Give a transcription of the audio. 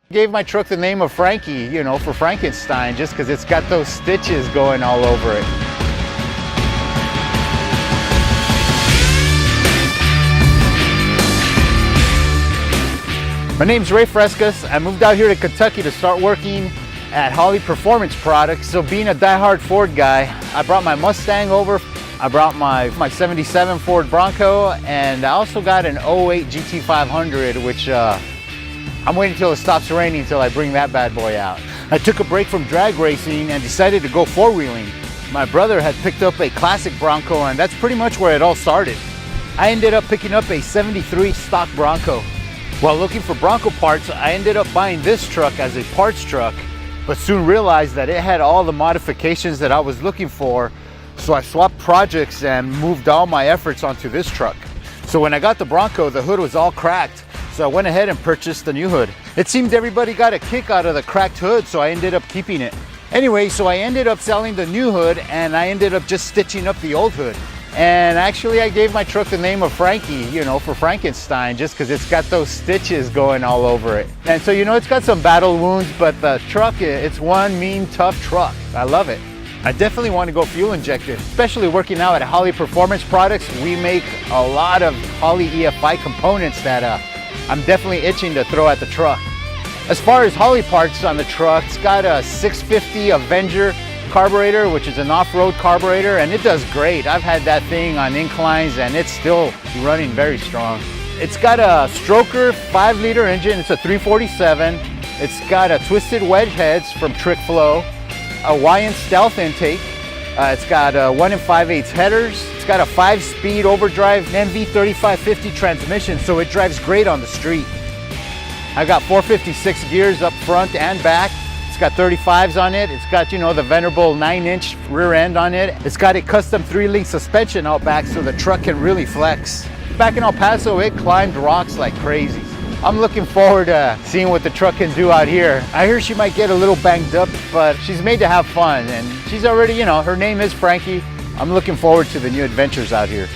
Gave my truck the name of Frankie, you know, for Frankenstein, just because it's got those stitches going all over it. My name's Ray Frescas. I moved out here to Kentucky to start working at Holley Performance Products. So being a diehard Ford guy, I brought my Mustang over. I brought my 77 Ford Bronco, and I also got an 08 GT500, which I'm waiting until it stops raining until I bring that bad boy out. I took a break from drag racing and decided to go four-wheeling. My brother had picked up a classic Bronco, and that's pretty much where it all started. I ended up picking up a 73 stock Bronco. While looking for Bronco parts, I ended up buying this truck as a parts truck, but soon realized that it had all the modifications that I was looking for, so I swapped projects and moved all my efforts onto this truck. So when I got the Bronco, the hood was all cracked, so I went ahead and purchased the new hood. It seemed everybody got a kick out of the cracked hood, so I ended up keeping it. Anyway, so I ended up selling the new hood, and I ended up just stitching up the old hood. And actually I gave my truck the name of Frankie, you know, for Frankenstein, just because it's got those stitches going all over it. And so, you know, it's got some battle wounds, but the truck, it's one mean, tough truck. I love it. I definitely want to go fuel injected, especially working now at Holley Performance Products. We make a lot of Holley EFI components that I'm definitely itching to throw at the truck. As far as Holley parts on the truck, it's got a 650 Avenger carburetor, which is an off-road carburetor, and it does great. I've had that thing on inclines and it's still running very strong. It's got a stroker 5-liter engine. It's a 347. It's got a twisted wedge heads from Trick Flow, a YN stealth intake. It's got 1 5/8 headers. It's got a 5-speed overdrive MV3550 transmission, so it drives great on the street. I've got 456 gears up front and back. It's got 35s on it. It's got, you know, the venerable 9-inch rear end on it. It's got a custom 3-link suspension out back so the truck can really flex. Back in El Paso, it climbed rocks like crazy. I'm looking forward to seeing what the truck can do out here. I hear she might get a little banged up, but she's made to have fun, and she's already, you know, her name is Frankie. I'm looking forward to the new adventures out here.